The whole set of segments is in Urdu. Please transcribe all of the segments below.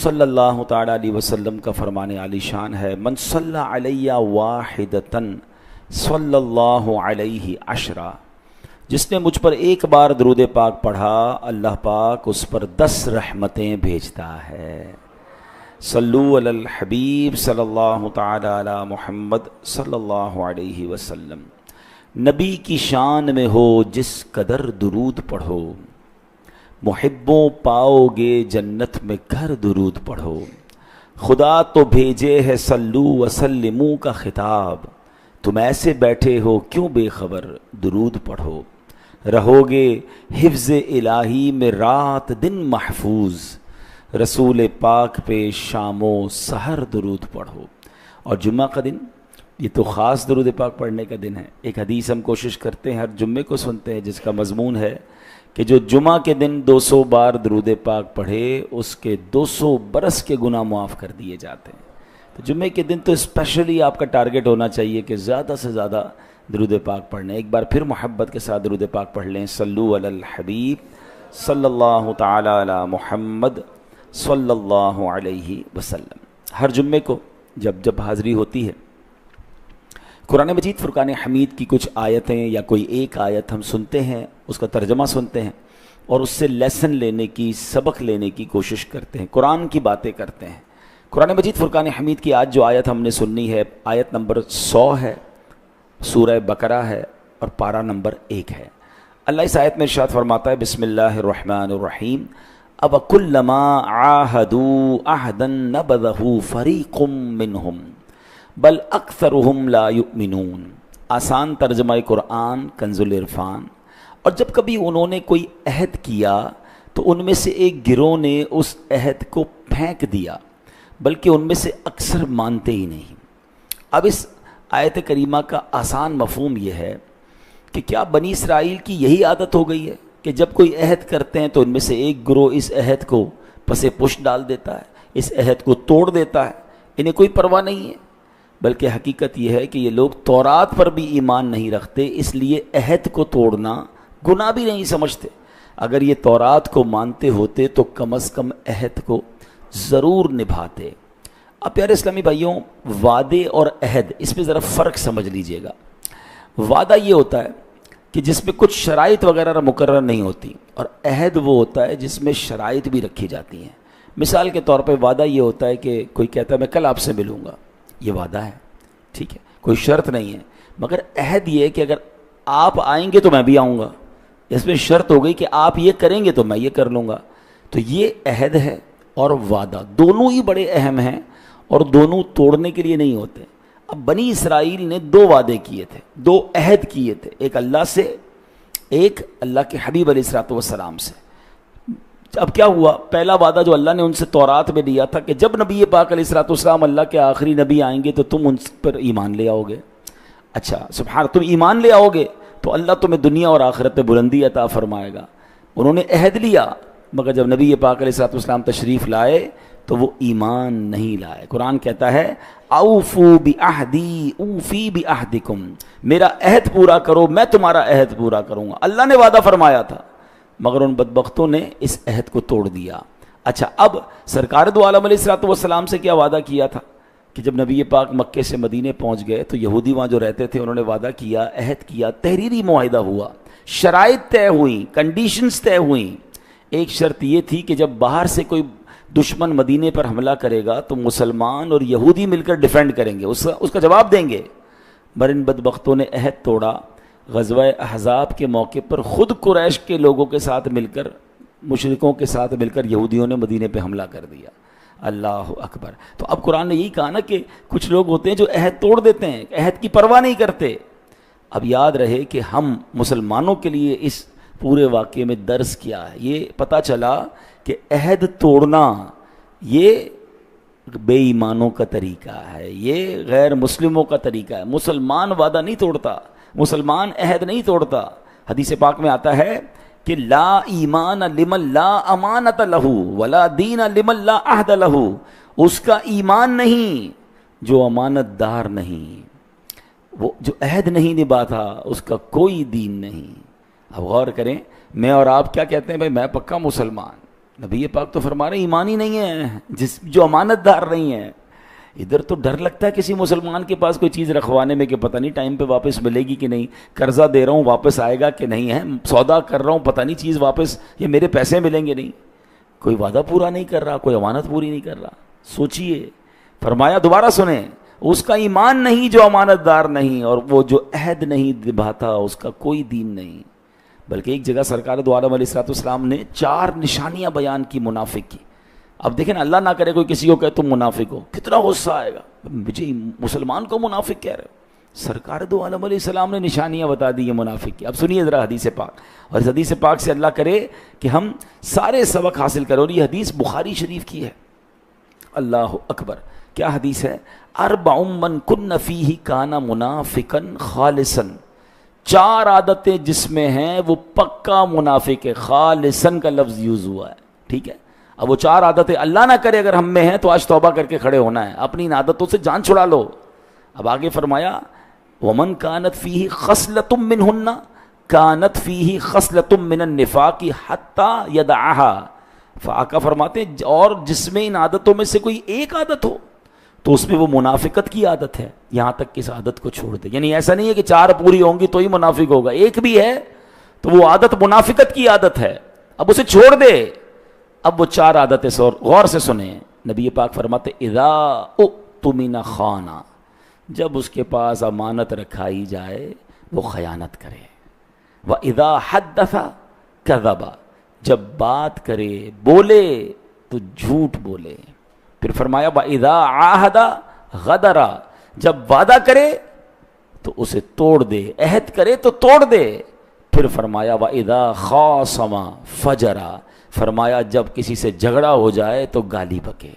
صلی اللہ تعالیٰ علیہ وسلم کا فرمان عالی شان ہے، من صلی علیہ واحدتن صلی اللہ علیہ عشرہ، جس نے مجھ پر ایک بار درود پاک پڑھا اللہ پاک اس پر 10 رحمتیں بھیجتا ہے۔ صلو علی الحبیب صلی اللہ تعالیٰ علی محمد صلی اللہ علیہ وسلم۔ نبی کی شان میں ہو جس قدر درود پڑھو، محبوں پاؤ گے جنت میں گھر درود پڑھو۔ خدا تو بھیجے ہے صلو وسلموں کا خطاب، تم ایسے بیٹھے ہو کیوں بے خبر درود پڑھو۔ رہو گے حفظ الہی میں رات دن محفوظ، رسول پاک پہ شام و سحر درود پڑھو۔ اور جمعہ کا دن یہ تو خاص درود پاک پڑھنے کا دن ہے۔ ایک حدیث ہم کوشش کرتے ہیں ہر جمعے کو سنتے ہیں، جس کا مضمون ہے کہ جو جمعہ کے دن 200 بار درود پاک پڑھے اس کے 200 برس کے گناہ معاف کر دیے جاتے ہیں۔ تو جمعے کے دن تو اسپیشلی آپ کا ٹارگٹ ہونا چاہیے کہ زیادہ سے زیادہ درود پاک پڑھنے۔ ایک بار پھر محبت کے ساتھ درود پاک پڑھ لیں، صلو علی الحبیب صلی اللہ تعالی علی محمد صلی اللہ علیہ وسلم۔ ہر جمعے کو جب حاضری ہوتی ہے، قرآن مجید فرقان حمید کی کچھ آیتیں یا کوئی ایک آیت ہم سنتے ہیں، اس کا ترجمہ سنتے ہیں اور اس سے لیسن لینے کی، سبق لینے کی کوشش کرتے ہیں، قرآن کی باتیں کرتے ہیں۔ قرآن مجید فرقان حمید کی آج جو آیت ہم نے سننی ہے، آیت نمبر 100 ہے، سورہ بقرہ ہے اور پارہ نمبر 1 ہے۔ اللہ اس آیت میں ارشاد فرماتا ہے، بسم اللہ الرحمن الرحیم، اب کلما عاہدوا عہدا نبذہ فریق منہم بل اکثرہم لا یؤمنون۔ آسان ترجمہ قرآن کنز العرفان۔ اور جب کبھی انہوں نے کوئی عہد کیا تو ان میں سے ایک گروہ نے اس عہد کو پھینک دیا، بلکہ ان میں سے اکثر مانتے ہی نہیں۔ اب اس آیت کریمہ کا آسان مفہوم یہ ہے کہ کیا بنی اسرائیل کی یہی عادت ہو گئی ہے کہ جب کوئی عہد کرتے ہیں تو ان میں سے ایک گروہ اس عہد کو پس پش ڈال دیتا ہے، اس عہد کو توڑ دیتا ہے، انہیں کوئی پرواہ نہیں ہے؟ بلکہ حقیقت یہ ہے کہ یہ لوگ تورات پر بھی ایمان نہیں رکھتے، اس لیے عہد کو توڑنا گناہ بھی نہیں سمجھتے۔ اگر یہ تورات کو مانتے ہوتے تو کم از کم عہد کو ضرور نبھاتے۔ اب پیارے اسلامی بھائیوں، وعدے اور عہد، اس میں ذرا فرق سمجھ لیجئے گا۔ وعدہ یہ ہوتا ہے کہ جس میں کچھ شرائط وغیرہ مقرر نہیں ہوتی، اور عہد وہ ہوتا ہے جس میں شرائط بھی رکھی جاتی ہیں۔ مثال کے طور پہ وعدہ یہ ہوتا ہے کہ کوئی کہتا ہے میں کل آپ سے ملوں گا، یہ وعدہ ہے، ٹھیک ہے، کوئی شرط نہیں ہے۔ مگر عہد یہ ہے کہ اگر آپ آئیں گے تو میں بھی آؤں گا، اس میں شرط ہو گئی کہ آپ یہ کریں گے تو میں یہ کر لوں گا۔ تو یہ عہد ہے اور وعدہ دونوں ہی بڑے اہم ہیں اور دونوں توڑنے کے لیے نہیں ہوتے۔ اب بنی اسرائیل نے 2 وعدے کیے تھے، 2 عہد کیے تھے، ایک اللہ سے، ایک اللہ کے حبیب علیہ الصلوۃ والسلام سے۔ اب کیا ہوا؟ پہلا وعدہ جو اللہ نے ان سے تورات میں دیا تھا کہ جب نبی پاک علیہ الصلوۃ والسلام اللہ کے آخری نبی آئیں گے تو تم ان پر ایمان لے آؤ گے۔ اچھا سبحان، تم ایمان لے آؤ گے تو اللہ تمہیں دنیا اور آخرت میں بلندی عطا فرمائے گا۔ انہوں نے عہد لیا، مگر جب نبی پاک علیہ الصلوۃ والسلام تشریف لائے تو وہ ایمان نہیں لائے۔ قرآن کہتا ہے اوفوا بعہدی اوفی بعہدکم، میرا عہد پورا کرو میں تمہارا عہد پورا کروں گا۔ اللہ نے وعدہ فرمایا تھا مگر ان بدبختوں نے اس عہد کو توڑ دیا۔ اچھا، اب سرکار دو عالم علیہ الصلوۃ والسلام سے کیا وعدہ کیا تھا کہ جب نبی پاک مکے سے مدینے پہنچ گئے تو یہودی وہاں جو رہتے تھے انہوں نے وعدہ کیا، عہد کیا، تحریری معاہدہ ہوا، شرائط طے ہوئیں، کنڈیشنز طے ہوئیں۔ ایک شرط یہ تھی کہ جب باہر سے کوئی دشمن مدینے پر حملہ کرے گا تو مسلمان اور یہودی مل کر ڈیفینڈ کریں گے، اس کا جواب دیں گے۔ مگر ان بدبختوں نے عہد توڑا۔ غزوہ احزاب کے موقع پر خود قریش کے لوگوں کے ساتھ مل کر، مشرکوں کے ساتھ مل کر یہودیوں نے مدینے پہ حملہ کر دیا۔ اللہ اکبر۔ تو اب قرآن نے یہی کہا نا کہ کچھ لوگ ہوتے ہیں جو عہد توڑ دیتے ہیں، عہد کی پرواہ نہیں کرتے۔ اب یاد رہے کہ ہم مسلمانوں کے لیے اس پورے واقعے میں درس کیا ہے؟ یہ پتہ چلا کہ عہد توڑنا یہ بے ایمانوں کا طریقہ ہے، یہ غیر مسلموں کا طریقہ ہے۔ مسلمان وعدہ نہیں توڑتا، مسلمان عہد نہیں توڑتا۔ حدیث پاک میں آتا ہے کہ لا ایمان لمن لا امانت لہ ولا دین لمن لا عہد لہ، اس کا ایمان نہیں جو امانت دار نہیں، وہ جو عہد نہیں نبھاتا اس کا کوئی دین نہیں۔ اب غور کریں، میں اور آپ کیا کہتے ہیں؟ بھائی میں پکا مسلمان، نبی پاک تو فرما رہے ہیں ایمان ہی نہیں ہے جو امانت دار نہیں ہے. ادھر تو ڈر لگتا ہے کسی مسلمان کے پاس کوئی چیز رکھوانے میں کہ پتہ نہیں ٹائم پہ واپس ملے گی کہ نہیں, قرضہ دے رہا ہوں واپس آئے گا کہ نہیں ہے, سودا کر رہا ہوں پتہ نہیں چیز واپس یہ میرے پیسے ملیں گے نہیں, کوئی وعدہ پورا نہیں کر رہا, کوئی امانت پوری نہیں کر رہا. سوچئے, فرمایا دوبارہ سنیں, اس کا ایمان نہیں جو امانت دار نہیں, اور وہ جو عہد نہیں نبھاتا اس کا کوئی دین نہیں. بلکہ ایک جگہ سرکار دو عالم علیہ السلام نے 4 نشانیاں بیان کی منافق کی. اب دیکھیں نا, اللہ نہ کرے کوئی کسی کو کہے تم منافق ہو, کتنا غصہ آئے گا, مجھے مسلمان کو منافق کہہ رہے ہو. سرکار دو عالم علیہ السلام نے نشانیاں بتا دی ہیں منافق کی. اب سنیے ذرا حدیث پاک, اور اس حدیث پاک سے اللہ کرے کہ ہم سارے سبق حاصل کریں. اور یہ حدیث بخاری شریف کی ہے. اللہ اکبر, کیا حدیث ہے؟ 4 من کن فیہ کان منافقا خالصا, 4 عادتیں جس میں ہیں وہ پکا منافق ہے. خالصا کا لفظ یوز ہوا ہے, ٹھیک ہے. اب وہ 4 عادتیں اللہ نہ کرے اگر ہم میں ہیں تو آج توبہ کر کے کھڑے ہونا ہے, اپنی ان عادتوں سے جان چھڑا لو. اب آگے فرمایا ومن کانت فیہ خصلۃ منہن کانت فیہ خصلۃ من النفاق حتی یدعها. فآقا فرماتے ہیں اور جس میں ان عادتوں میں سے کوئی ایک عادت ہو تو اس میں وہ منافقت کی عادت ہے, یہاں تک کہ اس عادت کو چھوڑ دے. یعنی ایسا نہیں ہے کہ 4 پوری ہوں گی تو ہی منافق ہوگا, ایک بھی ہے تو وہ عادت منافقت کی عادت ہے, اب اسے چھوڑ دے. اب وہ 4 عادتیں غور سے سنیں. نبی پاک فرماتے اذا اؤتمن خانا, جب اس کے پاس امانت رکھائی جائے وہ خیانت کرے. واذا حدث کذب, جب بات کرے بولے تو جھوٹ بولے. پھر فرمایا وَإِذَا عَاهَدَ غَدَرَ, جب وعدہ کرے تو اسے توڑ دے, عہد کرے تو توڑ دے. پھر فرمایا وَإِذَا خَاصَمَ فَجَرَ, فرمایا جب کسی سے جھگڑا ہو جائے تو گالی بکے.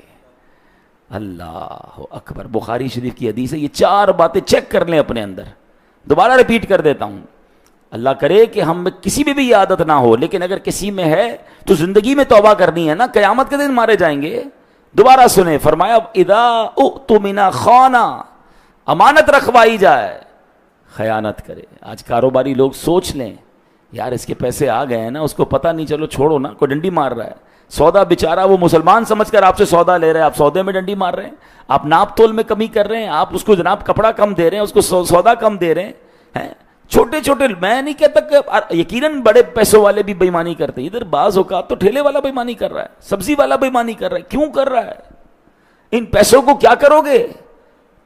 اللہ اکبر, بخاری شریف کی حدیث ہے. یہ 4 باتیں چیک کر لیں اپنے اندر. دوبارہ ریپیٹ کر دیتا ہوں, اللہ کرے کہ ہم کسی میں بھی یہ عادت نہ ہو, لیکن اگر کسی میں ہے تو زندگی میں توبہ کرنی ہے نا, قیامت کے دن مارے جائیں گے. دوبارہ سنیں, فرمایا اذا اؤتمن خانا, امانت رکھوائی جائے خیانت کرے. آج کاروباری لوگ سوچ لیں یار اس کے پیسے آ گئے ہیں نا, اس کو پتہ نہیں, چلو چھوڑو نا, کوئی ڈنڈی مار رہا ہے. سودا بیچارہ وہ مسلمان سمجھ کر آپ سے سودا لے رہے ہیں, آپ سودے میں ڈنڈی مار رہے ہیں, آپ ناپ تول میں کمی کر رہے ہیں, آپ اس کو جناب کپڑا کم دے رہے ہیں, اس کو سودا کم دے رہے ہیں. چھوٹے چھوٹے, میں نہیں کہتا کہ یقیناً بڑے پیسوں والے بھی بےمانی کرتے ہیں, ادھر بعض اوقات تو ٹھیلے والا بےمانی کر رہا ہے, سبزی والا بےمانی کر رہا ہے. کیوں کر رہا ہے؟ ان پیسوں کو کیا کرو گے؟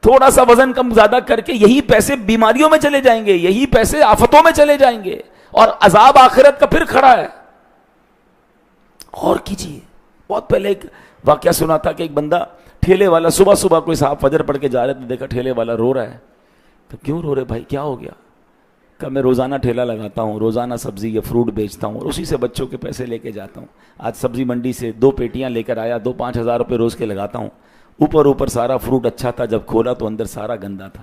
تھوڑا سا وزن کم زیادہ کر کے یہی پیسے بیماریوں میں چلے جائیں گے, یہی پیسے آفتوں میں چلے جائیں گے, اور عذاب آخرت کا پھر کھڑا ہے. اور کیجیے. بہت پہلے ایک واقعہ سنا تھا کہ ایک بندہ ٹھیلے والا, صبح صبح کوئی صاحب فجر پڑھ کے جا رہے تھے, دیکھا ٹھیلے والا رو رہا ہے. تو کیوں رو رہے بھائی, کیا ہو گیا؟ کہ میں روزانہ ٹھیلا لگاتا ہوں, روزانہ سبزی یا فروٹ بیچتا ہوں, اور اسی سے بچوں کے پیسے لے کے جاتا ہوں. آج سبزی منڈی سے 2 پیٹیاں لے کر آیا, 2-5 ہزار روپے روز کے لگاتا ہوں. اوپر سارا فروٹ اچھا تھا, جب کھولا تو اندر سارا گندا تھا.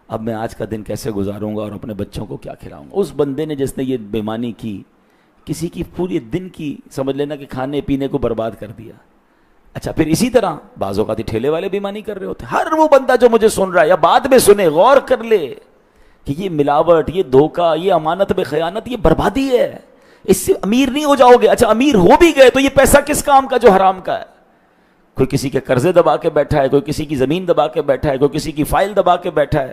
اب میں آج کا دن کیسے گزاروں گا اور اپنے بچوں کو کیا کھلاؤں گا؟ اس بندے نے جس نے یہ بےمانی کی, کسی کی پوری دن کی سمجھ لینا کہ کھانے پینے کو برباد کر دیا. اچھا, پھر اسی طرح بعض اوقات ٹھیلے والے بےمانی کر رہے ہوتے. ہر وہ بندہ جو مجھے سن رہا ہے یا بعد میں سنے, غور کر لے کہ یہ ملاوٹ, یہ دھوکہ, یہ امانت میں خیانت, یہ بربادی ہے. اس سے امیر نہیں ہو جاؤ گے. اچھا, امیر ہو بھی گئے تو یہ پیسہ کس کام کا جو حرام کا ہے؟ کوئی کسی کے قرضے دبا کے بیٹھا ہے, کوئی کسی کی زمین دبا کے بیٹھا ہے, کوئی کسی کی فائل دبا کے بیٹھا ہے.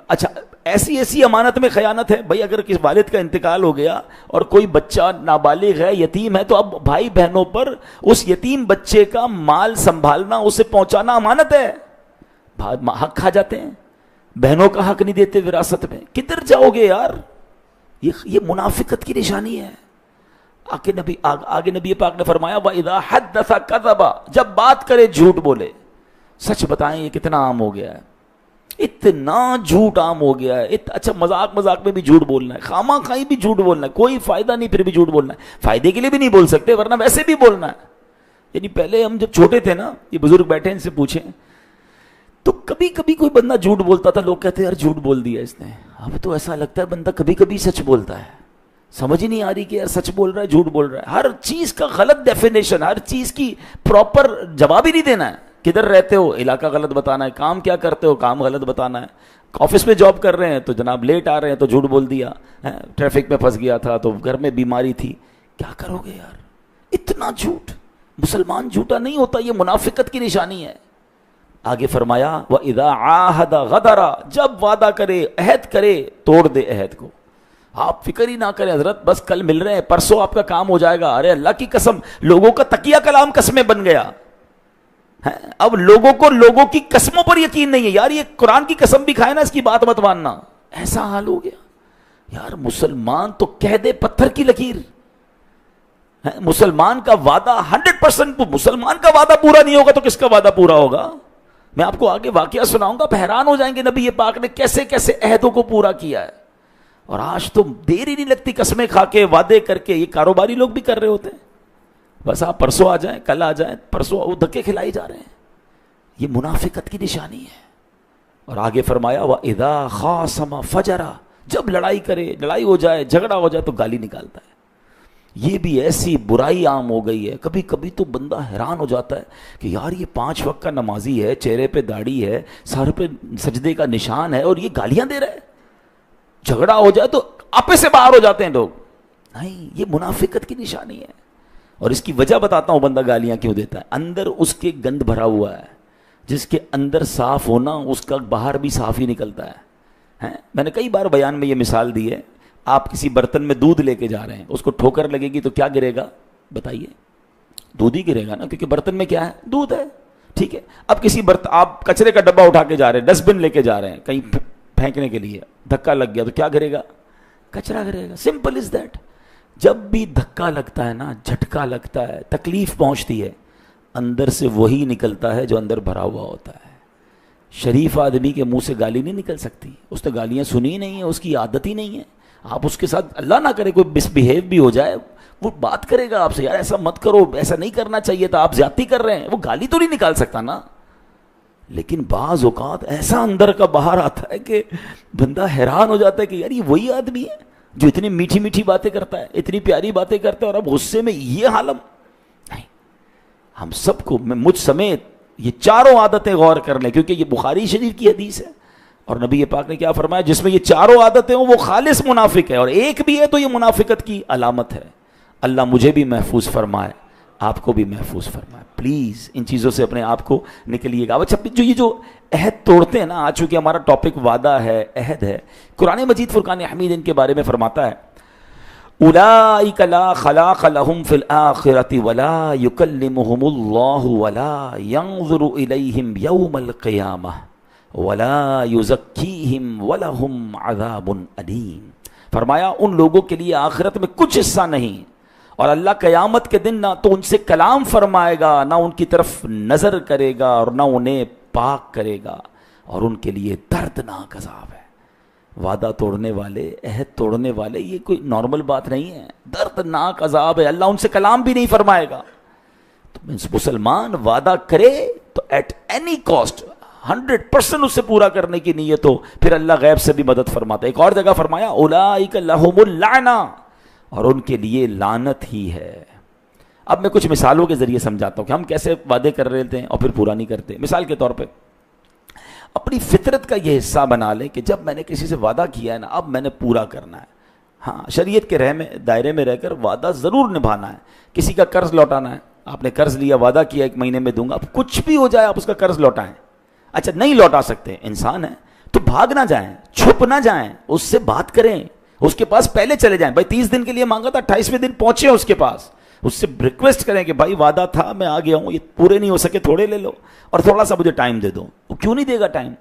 اچھا, ایسی امانت میں خیانت ہے. بھائی اگر کسی والد کا انتقال ہو گیا اور کوئی بچہ نابالغ ہے, یتیم ہے, تو اب بھائی بہنوں پر اس یتیم بچے کا مال سنبھالنا, اسے پہنچانا امانت ہے. حق کھا جاتے ہیں, بہنوں کا حق نہیں دیتے وراثت میں. کدھر جاؤ گے یار؟ یہ منافقت کی نشانی ہے. آگے نبی پاک نے فرمایا وَإِذَا حَدَّثَ كَذَبَ, جب بات کرے جھوٹ بولے. سچ بتائیں یہ کتنا عام ہو گیا ہے, اتنا جھوٹ عام ہو گیا ہے. اچھا, مذاق میں بھی جھوٹ بولنا ہے, خامہ خائی بھی جھوٹ بولنا ہے, کوئی فائدہ نہیں پھر بھی جھوٹ بولنا ہے. فائدے کے لیے بھی نہیں بول سکتے ورنہ ویسے بھی بولنا ہے. یعنی پہلے ہم جب چھوٹے تھے نا, یہ بزرگ بیٹھے ان سے پوچھیں, تو کبھی کبھی کوئی بندہ جھوٹ بولتا تھا, لوگ کہتے ہیں یار جھوٹ بول دیا اس نے. اب تو ایسا لگتا ہے بندہ کبھی کبھی سچ بولتا ہے, سمجھ ہی نہیں آ رہی کہ یار سچ بول رہا ہے جھوٹ بول رہا ہے. ہر چیز کا غلط ڈیفینیشن, ہر چیز کی پراپر جواب ہی نہیں دینا ہے. کدھر رہتے ہو, علاقہ غلط بتانا ہے. کام کیا کرتے ہو, کام غلط بتانا ہے. آفس میں جاب کر رہے ہیں تو جناب لیٹ آ رہے ہیں تو جھوٹ بول دیا, ٹریفک میں پھنس گیا تھا تو گھر میں بیماری تھی. کیا کرو گے یار؟ اتنا جھوٹ. مسلمان جھوٹا نہیں ہوتا, یہ منافقت کی نشانی ہے. آگے فرمایا وَإِذَا عَاهَدَ غَدَرَ, جب وعدہ کرے, عہد کرے, توڑ دے عہد کو. آپ فکر ہی نہ کریں حضرت, بس کل مل رہے ہیں, پرسوں آپ کا کام ہو جائے گا. ارے اللہ کی قسم, لوگوں کا تقیہ کلام قسمیں بن گیا. اب لوگوں کو لوگوں کی قسموں پر یقین نہیں ہے. یار یہ قرآن کی قسم بھی کھائے نا, اس کی بات مت ماننا. ایسا حال ہو گیا یار. مسلمان تو کہہ دے پتھر کی لکیر. مسلمان کا وعدہ 100%, مسلمان کا وعدہ پورا نہیں ہوگا تو کس کا وعدہ پورا ہوگا؟ میں آپ کو آگے واقعہ سناؤں گا, حیران ہو جائیں گے نبی پاک نے کیسے کیسے عہدوں کو پورا کیا ہے. اور آج تو دیر ہی نہیں لگتی, قسمیں کھا کے وعدے کر کے. یہ کاروباری لوگ بھی کر رہے ہوتے ہیں, بس آپ پرسوں آ جائیں, کل آ جائیں, پرسوں وہ دھکے کھلائی جا رہے ہیں. یہ منافقت کی نشانی ہے. اور آگے فرمایا وَإِذَا خَاصَمَ فَجَرَ, جب لڑائی کرے, لڑائی ہو جائے, جھگڑا ہو جائے تو گالی نکالتا ہے. یہ بھی ایسی برائی عام ہو گئی ہے. کبھی کبھی تو بندہ حیران ہو جاتا ہے کہ یار یہ 5 وقت کا نمازی ہے, چہرے پہ داڑھی ہے, سر پہ سجدے کا نشان ہے, اور یہ گالیاں دے رہا ہے. جھگڑا ہو جائے تو آپے سے باہر ہو جاتے ہیں لوگ. نہیں, یہ منافقت کی نشانی ہے. اور اس کی وجہ بتاتا ہوں, بندہ گالیاں کیوں دیتا ہے. اندر اس کے گند بھرا ہوا ہے. جس کے اندر صاف ہونا, اس کا باہر بھی صاف ہی نکلتا ہے. میں نے کئی بار بیان میں یہ مثال دی ہے. آپ کسی برتن میں دودھ لے کے جا رہے ہیں, اس کو ٹھوکر لگے گی تو کیا گرے گا بتائیے؟ دودھ ہی گرے گا نا, کیونکہ برتن میں کیا ہے, دودھ ہے. ٹھیک ہے, اب کسی برتن, آپ کچرے کا ڈبہ اٹھا کے جا رہے ہیں, ڈسٹ بن لے کے جا رہے ہیں کہیں پھینکنے کے لیے, دھکا لگ گیا تو کیا گرے گا؟ کچرا گرے گا. Simple is that. جب بھی دھکا لگتا ہے نا, جھٹکا لگتا ہے, تکلیف پہنچتی ہے, اندر سے وہی نکلتا ہے جو اندر بھرا ہوا ہوتا ہے. شریف آدمی کے منہ سے گالی نہیں نکل سکتی. اس نے گالیاں سنی نہیں ہیں, اس کی عادت ہی نہیں ہے. آپ اس کے ساتھ, اللہ نہ کرے کوئی مس بہیو بھی ہو جائے, وہ بات کرے گا آپ سے, یار ایسا مت کرو, ایسا نہیں کرنا چاہیے تھا, آپ زیادتی کر رہے ہیں. وہ گالی تو نہیں نکال سکتا نا. لیکن بعض اوقات ایسا اندر کا باہر آتا ہے کہ بندہ حیران ہو جاتا ہے کہ یار یہ وہی آدمی ہے جو اتنی میٹھی میٹھی باتیں کرتا ہے, اتنی پیاری باتیں کرتا ہے, اور اب غصے میں یہ حالم. نہیں, ہم سب کو, مجھ سمیت, یہ چاروں عادتیں غور کر لیں, کیونکہ یہ بخاری شریف کی حدیث ہے. اور نبی پاک نے کیا فرمایا, جس میں یہ چاروں عادتیں ہوں وہ خالص منافق ہے, اور ایک بھی ہے تو یہ منافقت کی علامت ہے. اللہ مجھے بھی محفوظ فرمائے, آپ کو بھی محفوظ فرمائے. پلیز ان چیزوں سے اپنے آپ کو نکلیے گا. اچھا, جو یہ جو عہد توڑتے ہیں نا, آج چونکہ ہمارا ٹاپک وعدہ ہے, عہد ہے, قرآن مجید فرقان حمید ان کے بارے میں فرماتا ہے اولئک لا خلاق لهم فی الآخرۃ ولا یکلمهم اللہ ولا ینظر الیہم یوم القیامہ ولا یزکیہم ولہم عذاب علیم. فرمایا ان لوگوں کے لیے آخرت میں کچھ حصہ نہیں, اور اللہ قیامت کے دن نہ تو ان سے کلام فرمائے گا, نہ ان کی طرف نظر کرے گا, اور نہ انہیں پاک کرے گا, اور ان کے لیے دردناک عذاب ہے. وعدہ توڑنے والے, عہد توڑنے والے, یہ کوئی نارمل بات نہیں ہے, دردناک عذاب ہے. اللہ ان سے کلام بھی نہیں فرمائے گا. تو مسلمان وعدہ کرے تو ایٹ اینی کاسٹ 100% اسے پورا کرنے کی نیت ہو, پھر اللہ غیب سے بھی مدد فرماتا ہے. ایک اور جگہ فرمایا اولئک لہم اللعنہ, اور ان کے لیے لعنت ہی ہے. اب میں کچھ مثالوں کے ذریعے سمجھاتا ہوں کہ ہم کیسے وعدے کر رہے تھے اور پھر پورا نہیں کرتے. مثال کے طور پہ اپنی فطرت کا یہ حصہ بنا لیں کہ جب میں نے کسی سے وعدہ کیا ہے نا, اب میں نے پورا کرنا ہے. ہاں, شریعت کے دائرے میں رہ کر وعدہ ضرور نبھانا ہے. کسی کا قرض لوٹانا ہے, آپ نے قرض لیا, وعدہ کیا 1 مہینے میں دوں گا, اب کچھ بھی ہو جائے آپ اس کا قرض لوٹائیں. اچھا نہیں لوٹا سکتے, انسان ہے تو بھاگ نہ جائیں, چھپ نہ جائیں, اس سے بات کریں, اس کے پاس پہلے چلے جائیں. بھائی 30 دن کے لیے مانگا تھا, 28ویں دن پہنچے اس کے پاس, اس سے ریکویسٹ کریں کہ بھائی وعدہ تھا, میں آ گیا ہوں, یہ پورے نہیں ہو سکے, تھوڑے لے لو, اور تھوڑا سا مجھے ٹائم دے دو. وہ کیوں نہیں دے گا ٹائم؟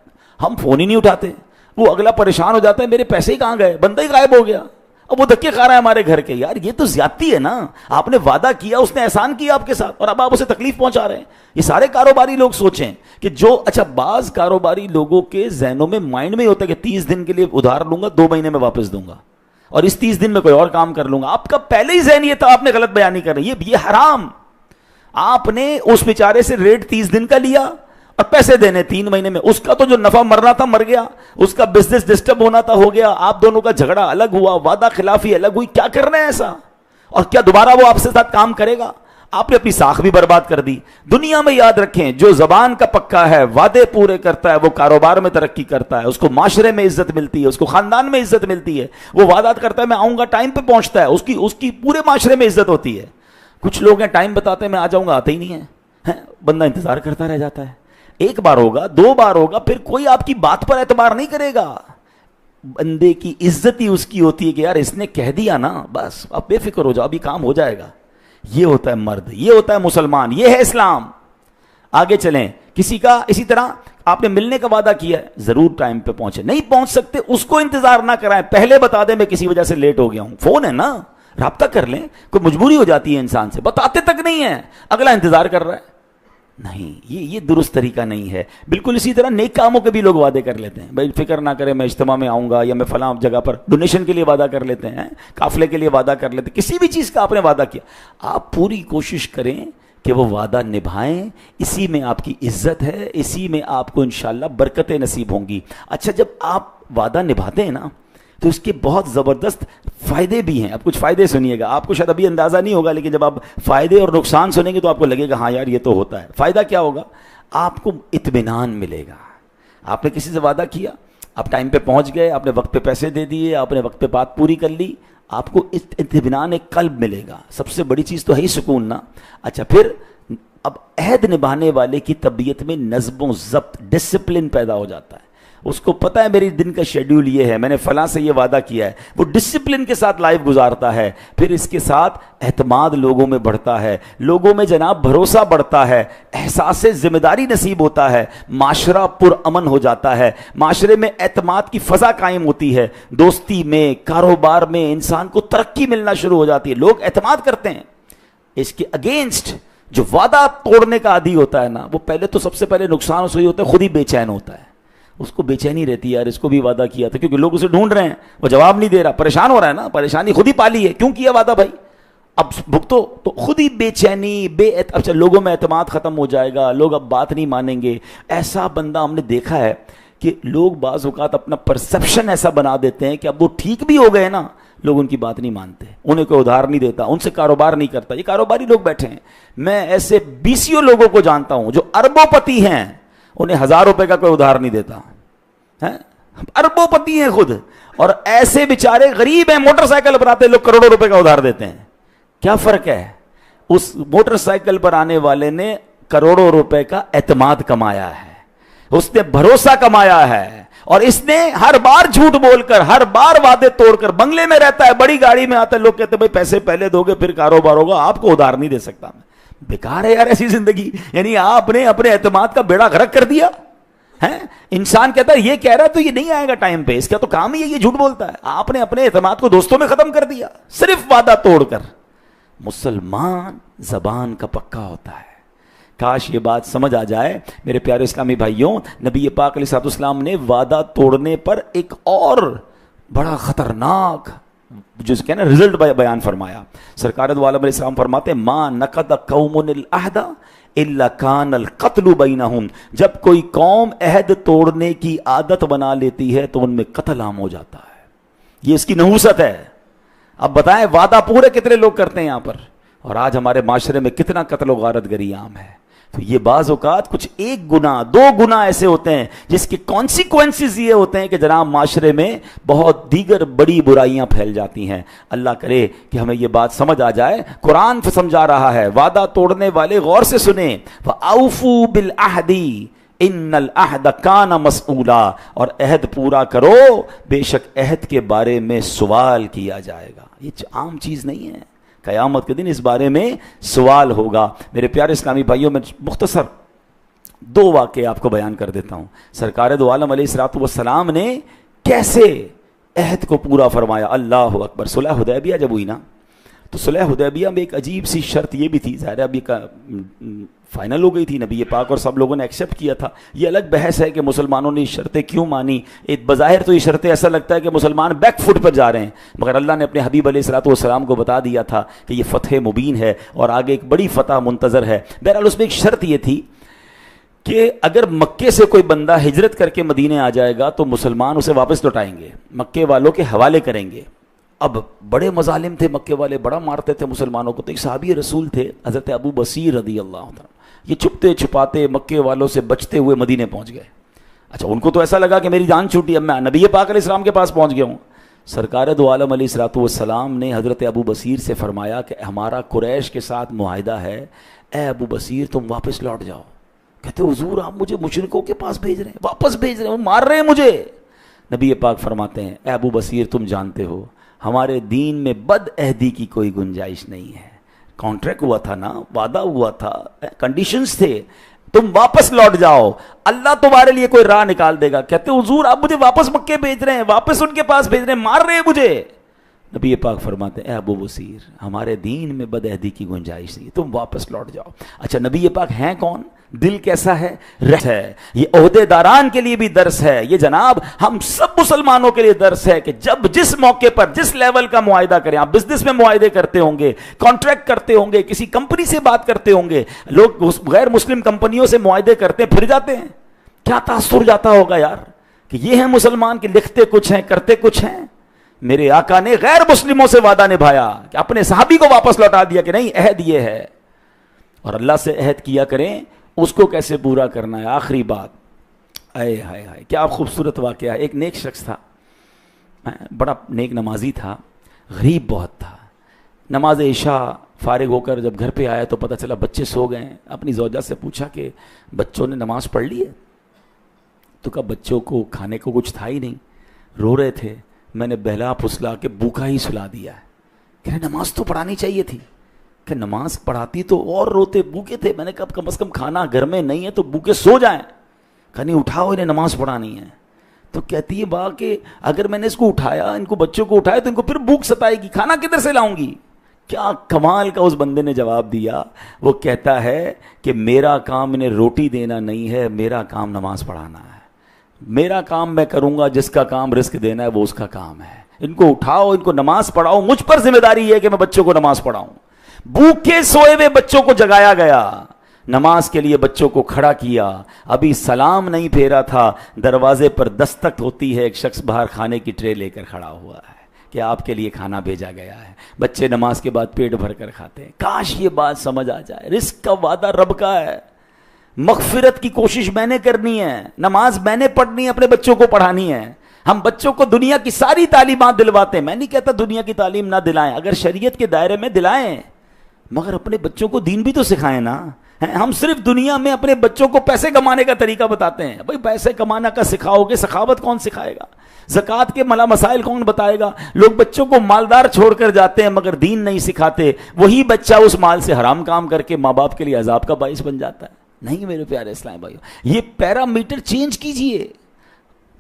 ہم فون ہی نہیں اٹھاتے, وہ اگلا پریشان ہو جاتا ہے, میرے پیسے ہی کہاں گئے, بندہ ہی غائب ہو گیا, اب وہ دھکے کھا رہا ہے ہمارے گھر کے. یار یہ تو زیادتی ہے نا, آپ نے وعدہ کیا, اس نے احسان کیا آپ کے ساتھ, اور اب آپ اسے تکلیف پہنچا رہے ہیں. یہ سارے کاروباری لوگ سوچیں کہ جو, اچھا بعض کاروباری لوگوں کے ذہنوں میں, مائنڈ میں ہوتا ہے کہ 30 دن کے لیے ادھار لوں گا, 2 مہینے میں واپس دوں گا, اور اس 30 دن میں کوئی اور کام کر لوں گا. آپ کا پہلے ہی ذہن یہ تھا, آپ نے غلط بیانی کر رہی ہے, یہ حرام. آپ نے اس بیچارے سے ریٹ 30 دن کا لیا اور پیسے دینے 3 مہینے میں, اس کا تو جو نفع مرنا تھا مر گیا, اس کا بزنس ڈسٹرب ہونا تھا ہو گیا, آپ دونوں کا جھگڑا الگ ہوا, وعدہ خلافی الگ ہوئی. کیا کر رہے ہیں ایسا؟ اور کیا دوبارہ وہ آپ سے ساتھ کام کرے گا؟ آپ نے اپنی ساکھ بھی برباد کر دی. دنیا میں یاد رکھیں, جو زبان کا پکا ہے, وعدے پورے کرتا ہے, وہ کاروبار میں ترقی کرتا ہے, اس کو معاشرے میں عزت ملتی ہے, اس کو خاندان میں عزت ملتی ہے. وہ وعدہ کرتا ہے میں آؤں گا, ٹائم پہ پہنچتا ہے, اس کی پورے معاشرے میں عزت ہوتی ہے. کچھ لوگ ہیں ٹائم بتاتے ہیں میں آ جاؤں گا، آتے ہی نہیں ہیں، بندہ انتظار کرتا رہ جاتا ہے. ایک بار ہوگا، دو بار ہوگا، پھر کوئی آپ کی بات پر اعتبار نہیں کرے گا. بندے کی عزت ہی اس کی ہوتی ہے کہ یار اس نے کہہ دیا نا، بس آپ بے فکر ہو جاؤ، ابھی کام ہو جائے گا. یہ ہوتا ہے مرد، یہ ہوتا ہے مسلمان، یہ ہے اسلام. آگے چلیں. کسی کا اسی طرح آپ نے ملنے کا وعدہ کیا ہے، ضرور ٹائم پہ پہنچے. نہیں پہنچ سکتے اس کو انتظار نہ کرائیں، پہلے بتا دیں میں کسی وجہ سے لیٹ ہو گیا ہوں. فون ہے نا، رابطہ کر لیں. کوئی مجبوری ہو جاتی ہے انسان سے، بتاتے تک نہیں ہے، اگلا انتظار کر رہا ہے. نہیں، یہ درست طریقہ نہیں ہے. بالکل اسی طرح نیک کاموں کے بھی لوگ وعدے کر لیتے ہیں، بھائی فکر نہ کریں میں اجتماع میں آؤں گا، یا میں فلاں جگہ پر ڈونیشن کے لیے وعدہ کر لیتے ہیں، قافلے کے لیے وعدہ کر لیتے ہیں. کسی بھی چیز کا آپ نے وعدہ کیا، آپ پوری کوشش کریں کہ وہ وعدہ نبھائیں. اسی میں آپ کی عزت ہے، اسی میں آپ کو انشاءاللہ برکتیں نصیب ہوں گی. اچھا، جب آپ وعدہ نبھاتے ہیں نا تو اس کے بہت زبردست فائدے بھی ہیں. اب کچھ فائدے سنیے گا، آپ کو شاید ابھی اندازہ نہیں ہوگا، لیکن جب آپ فائدے اور نقصان سنیں گے تو آپ کو لگے گا ہاں یار یہ تو ہوتا ہے. فائدہ کیا ہوگا؟ آپ کو اطمینان ملے گا. آپ نے کسی سے وعدہ کیا، آپ ٹائم پہ پہنچ گئے، آپ نے وقت پہ پیسے دے دیے، آپ نے وقت پہ بات پوری کر لی، آپ کو اطمینان قلب ملے گا. سب سے بڑی چیز تو ہے ہی سکون نا. اچھا، پھر اب عہد نبھانے والے کی طبیعت میں نظم و ضبط، ڈسپلن پیدا ہو جاتا ہے. اس کو پتہ ہے میری دن کا شیڈیول یہ ہے، میں نے فلاں سے یہ وعدہ کیا ہے. وہ ڈسپلن کے ساتھ لائف گزارتا ہے. پھر اس کے ساتھ اعتماد لوگوں میں بڑھتا ہے، لوگوں میں جناب بھروسہ بڑھتا ہے، احساس ذمہ داری نصیب ہوتا ہے، معاشرہ پرامن ہو جاتا ہے، معاشرے میں اعتماد کی فضا قائم ہوتی ہے، دوستی میں، کاروبار میں انسان کو ترقی ملنا شروع ہو جاتی ہے، لوگ اعتماد کرتے ہیں. اس کے اگینسٹ جو وعدہ توڑنے کا عادی ہوتا ہے نا، وہ پہلے تو سب سے پہلے نقصان اس کو یہ ہوتا ہے، خود ہی بے چین ہوتا ہے. اس کو بے چینی رہتی ہے، یار اس کو بھی وعدہ کیا تھا، کیونکہ لوگ اسے ڈھونڈ رہے ہیں، وہ جواب نہیں دے رہا، پریشان ہو رہا ہے نا. پریشانی خود ہی پالی ہے، کیوں کیا وعدہ بھائی، اب بھگتو. تو خود ہی بے چینی، اچھا لوگوں میں اعتماد ختم ہو جائے گا، لوگ اب بات نہیں مانیں گے. ایسا بندہ ہم نے دیکھا ہے کہ لوگ بعض اوقات اپنا پرسپشن ایسا بنا دیتے ہیں کہ اب وہ ٹھیک بھی ہو گئے نا، لوگ ان کی بات نہیں مانتے، انہیں کوئی ادھار نہیں دیتا، ان سے کاروبار نہیں کرتا. یہ کاروباری لوگ بیٹھے ہیں. میں ایسے بیسیوں لوگوں کو جانتا ہوں جو اربوں پتی ہیں، انہیں 1000 روپے کا کوئی ادھار نہیں دیتا. اربوں پتی ہیں خود، اور ایسے بیچارے غریب ہیں، موٹر سائیکل پر آتے لوگ کروڑوں روپے کا ادھار دیتے ہیں. کیا فرق ہے؟ اس موٹر سائیکل پر آنے والے نے کروڑوں روپے کا اعتماد کمایا ہے، اس نے بھروسہ کمایا ہے، اور اس نے ہر بار جھوٹ بول کر، ہر بار وعدے توڑ کر، بنگلے میں رہتا ہے، بڑی گاڑی میں آتا ہے، لوگ کہتے ہیں بھائی پیسے پہلے دو گے پھر کاروبار ہوگا، آپ کو ادھار نہیں دے سکتا میں. بیکار ہے یار ایسی زندگی. یعنی آپ نے اپنے اعتماد کا بیڑا غرق کر دیا ہے. انسان کہتا ہے یہ کہہ رہا ہے تو یہ نہیں آئے گا ٹائم پہ، اس کا تو کام ہی ہے یہ جھوٹ بولتا ہے. آپ نے اپنے اعتماد کو دوستوں میں ختم کر دیا صرف وعدہ توڑ کر. مسلمان زبان کا پکا ہوتا ہے. کاش یہ بات سمجھ آ جائے میرے پیارے اسلامی بھائیوں. نبی پاک علیہ الصلوۃ والسلام نے وعدہ توڑنے پر ایک اور بڑا خطرناک جو کہ نا رزلٹ بیان فرمایا. سرکار دو عالم علیہ السلام فرماتے ما نقض قوم العہد الا کان القتل بینہم. جب کوئی قوم عہد توڑنے کی عادت بنا لیتی ہے تو ان میں قتل عام ہو جاتا ہے. یہ اس کی نحوست ہے. اب بتائیں وعدہ پورے کتنے لوگ کرتے ہیں یہاں پر، اور آج ہمارے معاشرے میں کتنا قتل و غارت گری عام ہے. تو یہ بعض اوقات کچھ ایک گناہ دو گناہ ایسے ہوتے ہیں جس کے کانسیکوینسز یہ ہوتے ہیں کہ جناب معاشرے میں بہت دیگر بڑی برائیاں پھیل جاتی ہیں. اللہ کرے کہ ہمیں یہ بات سمجھ آ جائے. قرآن سمجھا رہا ہے وعدہ توڑنے والے غور سے سنیں. وَأَوْفُوا بِالْعَهْدِ ان العہد کان مسئولا. اور عہد پورا کرو، بے شک عہد کے بارے میں سوال کیا جائے گا. یہ عام چیز نہیں ہے، قیامت کے دن اس بارے میں سوال ہوگا. میرے پیارے اسلامی بھائیوں، میں مختصر 2 واقعے آپ کو بیان کر دیتا ہوں. سرکار دو عالم علیہ الصلوۃ والسلام نے کیسے عہد کو پورا فرمایا. اللہ اکبر. صلح حدیبیہ جب ہوئی نا تو صلح حدیبیہ میں ایک عجیب سی شرط یہ بھی تھی. ظاہر ابھی فائنل ہو گئی تھی، نبی پاک اور سب لوگوں نے ایکسیپٹ کیا تھا. یہ الگ بحث ہے کہ مسلمانوں نے یہ شرطیں کیوں مانی. ایک بظاہر تو یہ شرطیں ایسا لگتا ہے کہ مسلمان بیک فٹ پر جا رہے ہیں، مگر اللہ نے اپنے حبیب علیہ الصلوۃ والسلام کو بتا دیا تھا کہ یہ فتح مبین ہے اور آگے ایک بڑی فتح منتظر ہے. بہرحال اس میں ایک شرط یہ تھی کہ اگر مکے سے کوئی بندہ ہجرت کر کے مدینے آ جائے گا تو مسلمان اسے واپس لوٹائیں گے، مکے والوں کے حوالے کریں گے. اب بڑے مظالم تھے مکے والے، بڑا مارتے تھے مسلمانوں کو. تو ایک صحابی رسول تھے حضرت ابو بصیر رضی اللہ عنہ. یہ چھپتے چھپاتے مکے والوں سے بچتے ہوئے مدینے پہنچ گئے. اچھا ان کو تو ایسا لگا کہ میری جان چھوٹی، اب میں نبی پاک علیہ السلام کے پاس پہنچ گیا ہوں. سرکار دو عالم علیہ الصلوۃ والسلام نے حضرت ابو بصیر سے فرمایا کہ ہمارا قریش کے ساتھ معاہدہ ہے، اے ابو بصیر تم واپس لوٹ جاؤ۔ کہتے حضور آپ مجھے مشرکوں کے پاس بھیج رہے ہیں، واپس بھیج رہے ہیں، وہ مار رہے ہیں مجھے۔ نبی پاک فرماتے ہیں اے ابو بصیر تم جانتے ہو ہمارے دین میں بد عہدی کی کوئی گنجائش نہیں ہے، کانٹریکٹ ہوا تھا نا، وعدہ ہوا تھا، کنڈیشنز تھے، تم واپس لوٹ جاؤ، اللہ تمہارے لیے کوئی راہ نکال دے گا۔ کہتے حضور آپ مجھے واپس مکے بھیج رہے ہیں، واپس ان کے پاس بھیج رہے ہیں، مار رہے ہیں مجھے۔ نبی پاک فرماتے ہیں اے ابو بصیر ہمارے دین میں بد عہدی کی گنجائش نہیں، تم واپس لوٹ جاؤ۔ اچھا نبی پاک ہیں کون؟ دل کیسا ہے؟ ہے۔ یہ عہدے داران کے لیے بھی درس ہے، یہ جناب ہم سب مسلمانوں کے لیے درس ہے کہ جب جس موقع پر جس لیول کا معاہدہ کریں، آپ بزنس میں معاہدے کرتے ہوں گے، کانٹریکٹ کرتے ہوں گے، کسی کمپنی سے بات کرتے ہوں گے، لوگ غیر مسلم کمپنیوں سے معاہدے کرتے ہیں پھر جاتے ہیں، کیا تاثر جاتا ہوگا یار کہ یہ ہیں مسلمان کہ لکھتے کچھ ہیں کرتے کچھ ہیں۔ میرے آقا نے غیر مسلموں سے وعدہ نبھایا کہ اپنے صحابی کو واپس لوٹا دیا کہ نہیں عہد یہ ہے، اور اللہ سے عہد کیا کریں اس کو کیسے پورا کرنا ہے۔ آخری بات، اے ہائے ہائے کیا خوبصورت واقعہ۔ ایک نیک شخص تھا، بڑا نیک نمازی تھا، غریب بہت تھا۔ نماز عشاء فارغ ہو کر جب گھر پہ آیا تو پتہ چلا بچے سو گئے ہیں۔ اپنی زوجہ سے پوچھا کہ بچوں نے نماز پڑھ لی ہے؟ تو کہا بچوں کو کھانے کو کچھ تھا ہی نہیں، رو رہے تھے، میں نے بہلا پھسلا کے بھوکا ہی سلا دیا ہے۔ کہ نماز تو پڑھانی چاہیے تھی، کہ نماز پڑھاتی تو اور روتے، بھوکے تھے۔ میں نے کہا کم از کم کھانا گھر میں نہیں ہے تو بھوکے سو جائیں، کہ نہیں اٹھاؤ انہیں نماز پڑھانی ہے۔ تو کہتی ہے با کہ اگر میں نے اس کو اٹھایا، ان کو بچوں کو اٹھایا تو ان کو پھر بھوک ستائے گی، کھانا کدھر سے لاؤں گی؟ کیا کمال کا اس بندے نے جواب دیا۔ وہ کہتا ہے کہ میرا کام انہیں روٹی دینا نہیں ہے، میرا کام نماز پڑھانا ہے۔ میرا کام میں کروں گا، جس کا کام رزق دینا ہے وہ اس کا کام ہے۔ ان کو اٹھاؤ، ان کو نماز پڑھاؤ، مجھ پر ذمہ داری ہے کہ میں بچوں کو نماز پڑھاؤں۔ بھوکے سوئے ہوئے بچوں کو جگایا گیا، نماز کے لیے بچوں کو کھڑا کیا، ابھی سلام نہیں پھیرا تھا، دروازے پر دستک ہوتی ہے، ایک شخص باہر کھانے کی ٹرے لے کر کھڑا ہوا ہے کہ آپ کے لیے کھانا بھیجا گیا ہے۔ بچے نماز کے بعد پیٹ بھر کر کھاتے ہیں۔ کاش یہ بات سمجھ آ جائے، رزق کا وعدہ رب کا ہے، مغفرت کی کوشش میں نے کرنی ہے، نماز میں نے پڑھنی ہے، اپنے بچوں کو پڑھانی ہے۔ ہم بچوں کو دنیا کی ساری تعلیمات دلواتے ہیں، میں نہیں کہتا دنیا کی تعلیم نہ دلائیں، اگر شریعت کے دائرے میں دلائیں، مگر اپنے بچوں کو دین بھی تو سکھائیں نا۔ ہم صرف دنیا میں اپنے بچوں کو پیسے کمانے کا طریقہ بتاتے ہیں، بھائی پیسے کمانا کا سکھاؤ گے، سخاوت کون سکھائے گا؟ زکوٰۃ کے مسائل کون بتائے گا؟ لوگ بچوں کو مالدار چھوڑ کر جاتے ہیں مگر دین نہیں سکھاتے، وہی بچہ اس مال سے حرام کام کر کے ماں باپ کے لیے عذاب کا باعث بن جاتا ہے۔ نہیں میرے پیارے اسلام بھائیو، یہ پیرامیٹر چینج کیجئے۔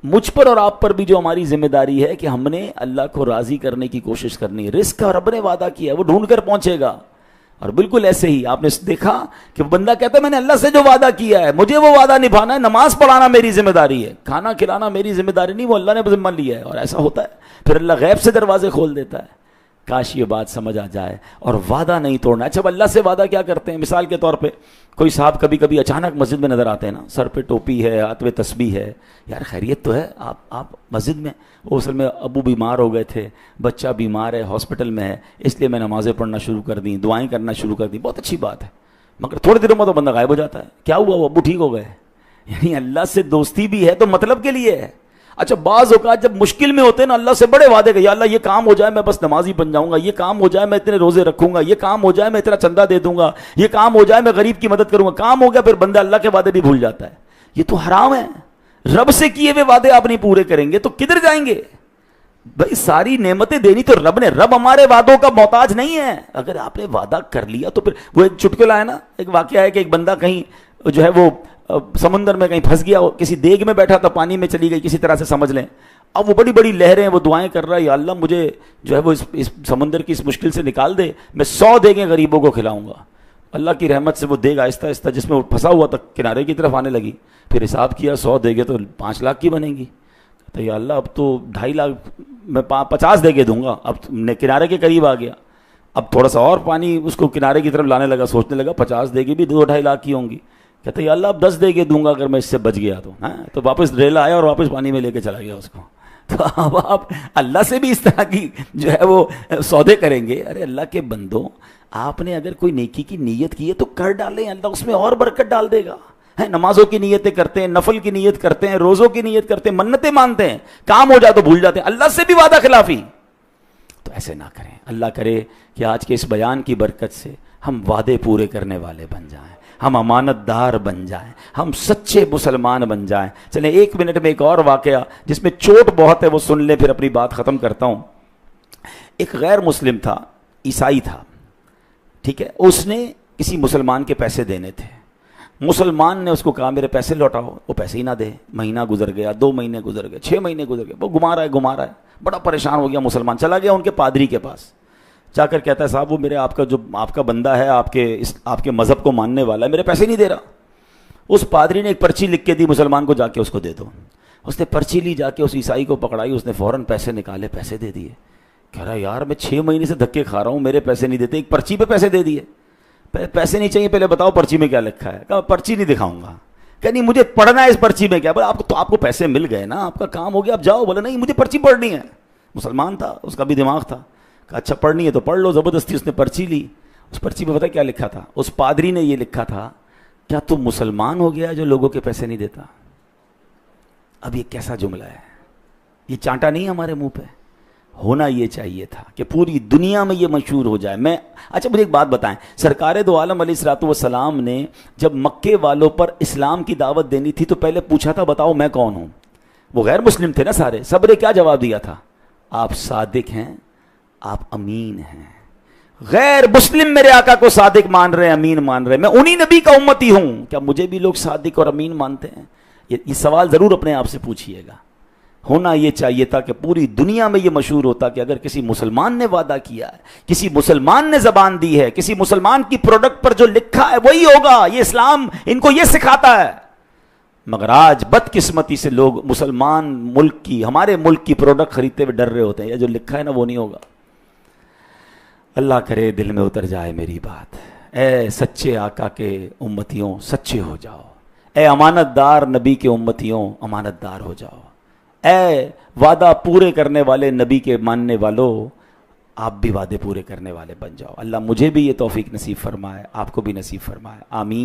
مجھ پر اور آپ پر بھی جو ہماری ذمہ داری ہے کہ ہم نے اللہ کو راضی کرنے کی کوشش کرنی ہے۔ رزق کا رب نے وعدہ کیا ہے، وہ ڈھونڈ کر پہنچے گا۔ اور بالکل ایسے ہی آپ نے دیکھا کہ بندہ کہتا ہے میں نے اللہ سے جو وعدہ کیا ہے مجھے وہ وعدہ نبھانا ہے، نماز پڑھانا میری ذمہ داری ہے، کھانا کھلانا میری ذمہ داری نہیں، وہ اللہ نے ذمہ لیا ہے۔ اور ایسا ہوتا ہے پھر اللہ غیب سے دروازے کھول دیتا ہے۔ کاش یہ بات سمجھ آ جائے، اور وعدہ نہیں توڑنا۔ اچھا اللہ سے وعدہ کیا کرتے ہیں؟ مثال کے طور پہ کوئی صاحب کبھی کبھی اچانک مسجد میں نظر آتے ہیں نا، سر پہ ٹوپی ہے، ہاتھ میں تسبیح ہے، یار خیریت تو ہے؟ آپ مسجد میں، وہ اصل میں ابو بیمار ہو گئے تھے، بچہ بیمار ہے، ہاسپٹل میں ہے، اس لیے میں نمازیں پڑھنا شروع کر دیں، دعائیں کرنا شروع کر دیں، بہت اچھی بات ہے، مگر تھوڑے دنوں میں تو بندہ غائب ہو جاتا ہے۔ کیا ہوا؟ وہ ابو ٹھیک ہو گئے؟ یعنی اللہ سے دوستی بھی ہے تو مطلب کے لیے ہے۔ اچھا بعض اوقات جب مشکل میں ہوتے ہیں نا، اللہ سے بڑے وعدے کہ یا اللہ یہ کام ہو جائے میں بس نمازی بن جاؤں گا، یہ کام ہو جائے میں اتنے روزے رکھوں گا، یہ کام ہو جائے میں اتنا چندہ دے دوں گا، یہ کام ہو جائے میں غریب کی مدد کروں گا، کام ہو گیا پھر بندہ اللہ کے وعدے بھی بھول جاتا ہے۔ یہ تو حرام ہے، رب سے کیے ہوئے وعدے آپ نہیں پورے کریں گے تو کدھر جائیں گے؟ بھائی ساری نعمتیں دینی تو رب نے، رب ہمارے وعدوں کا محتاج نہیں ہے۔ اگر آپ نے وعدہ کر لیا تو پھر وہ ایک چٹکلا ہے نا، ایک واقعہ ہے کہ ایک بندہ کہیں جو ہے وہ سمندر میں کہیں پھنس گیا، کسی دیگ میں بیٹھا تھا، پانی میں چلی گئی کسی طرح سے سمجھ لیں، اب وہ بڑی بڑی لہریں، وہ دعائیں کر رہا ہے یا اللہ مجھے جو ہے وہ اس سمندر کی اس مشکل سے نکال دے، میں 100 دیگیں غریبوں کو کھلاؤں گا۔ اللہ کی رحمت سے وہ دیگ آہستہ آہستہ جس میں وہ پھنسا ہوا تھا کنارے کی طرف آنے لگی، پھر حساب کیا 100 دیگیں تو 5 لاکھ کی بنیں گی، تو یا اللہ اب تو 2.5 لاکھ میں 50 دیگیں دوں گا۔ اب کنارے کے قریب آ گیا، اب تھوڑا سا اور پانی اس کو کنارے کی طرف لانے لگا، سوچنے لگا 50 دیگیں بھی 2-2.5 لاکھ کی ہوں گی، کہتے ہیں یا اللہ اب 10 دیگیں دوں گا اگر میں اس سے بچ گیا تو واپس ریلا آیا اور واپس پانی میں لے کے چلا گیا اس کو۔ تو اب آپ اللہ سے بھی اس طرح کی جو ہے وہ سودے کریں گے؟ ارے اللہ کے بندوں، آپ نے اگر کوئی نیکی کی نیت کی ہے تو کر ڈالیں، اللہ اس میں اور برکت ڈال دے گا۔ ہیں نمازوں کی نیتیں کرتے ہیں, نفل کی نیت کرتے ہیں, روزوں کی نیت کرتے ہیں, منتیں مانتے ہیں, کام ہو جائے تو بھول جاتے ہیں, اللہ سے بھی وعدہ خلافی. تو ایسے نہ کریں. اللہ کرے کہ آج کے اس بیان کی برکت سے ہم وعدے پورے کرنے والے بن جائیں, ہم امانت دار بن جائیں, ہم سچے مسلمان بن جائیں. چلیں 1 منٹ میں ایک اور واقعہ جس میں چوٹ بہت ہے وہ سن لیں, پھر اپنی بات ختم کرتا ہوں. ایک غیر مسلم تھا, عیسائی تھا, ٹھیک ہے, اس نے کسی مسلمان کے پیسے دینے تھے. مسلمان نے اس کو کہا میرے پیسے لوٹاؤ, وہ پیسے ہی نہ دے. مہینہ گزر گیا, 2 مہینے گزر گئے, 6 مہینے گزر گئے, وہ گھما رہا ہے. بڑا پریشان ہو گیا مسلمان, چلا گیا ان کے پادری کے پاس, جا کر کہتا ہے صاحب وہ میرے آپ کا بندہ ہے, آپ کے مذہب کو ماننے والا ہے, میرے پیسے نہیں دے رہا. اس پادری نے ایک پرچی لکھ کے دی مسلمان کو, جا کے اس کو دے دو. اس نے پرچی لی, جا کے اس عیسائی کو پکڑائی, اس نے فوراً پیسے نکالے, پیسے دے دیے. کہہ رہا یار میں 6 مہینے سے دھکے کھا رہا ہوں, میرے پیسے نہیں دیتے, ایک پرچی پہ پیسے دے دیے. پیسے نہیں چاہیے, پہلے بتاؤ پرچی میں کیا لکھا ہے. کہا پرچی نہیں دکھاؤں گا. کہ نہیں مجھے پڑھنا ہے اس پرچی میں کیا. آپ کو پیسے مل گئے نا, آپ کا کام ہو گیا, آپ جاؤ. بولا نہیں مجھے پرچی پڑھنی ہے. مسلمان تھا, اس کا بھی دماغ تھا. کہا اچھا پڑھنی ہے تو پڑھ لو. زبردستی اس نے پرچی لی. اس پرچی پہ پتہ کیا لکھا تھا, اس پادری نے یہ لکھا تھا, کیا تم مسلمان ہو گیا جو لوگوں کے پیسے نہیں دیتا. اب یہ کیسا جملہ ہے, یہ چانٹا نہیں ہے ہمارے منہ پہ. ہونا یہ چاہیے تھا کہ پوری دنیا میں یہ مشہور ہو جائے. اچھا مجھے ایک بات بتائیں, سرکار دو عالم علیہ الصلوۃ والسلام نے جب مکے والوں پر اسلام کی دعوت دینی تھی تو پہلے پوچھا تھا بتاؤ میں کون ہوں. وہ غیر مسلم تھے نا سارے, سب نے کیا جواب دیا تھا, آپ صادق ہیں, آپ امین ہیں. غیر مسلم میرے آقا کو صادق مان رہے ہیں, امین مان رہے ہیں. میں انہی نبی کا امتی ہوں, کیا مجھے بھی لوگ صادق اور امین مانتے ہیں؟ یہ سوال ضرور اپنے آپ سے پوچھئے گا. ہونا یہ چاہیے تھا کہ پوری دنیا میں یہ مشہور ہوتا کہ اگر کسی مسلمان نے وعدہ کیا ہے, کسی مسلمان نے زبان دی ہے, کسی مسلمان کی پروڈکٹ پر جو لکھا ہے وہی ہوگا. یہ اسلام ان کو یہ سکھاتا ہے. مگر آج بدقسمتی سے لوگ مسلمان ملک کی, ہمارے ملک کی پروڈکٹ خریدتے ہوئے ڈر رہے ہوتے ہیں, یہ جو لکھا ہے نا وہ نہیں ہوگا. اللہ کرے دل میں اتر جائے میری بات. اے سچے آقا کے امتیوں سچے ہو جاؤ, اے امانت دار نبی کے امتیوں امانت دار ہو جاؤ, اے وعدہ پورے کرنے والے نبی کے ماننے والوں آپ بھی وعدے پورے کرنے والے بن جاؤ. اللہ مجھے بھی یہ توفیق نصیب فرمائے, آپ کو بھی نصیب فرمائے. آمین.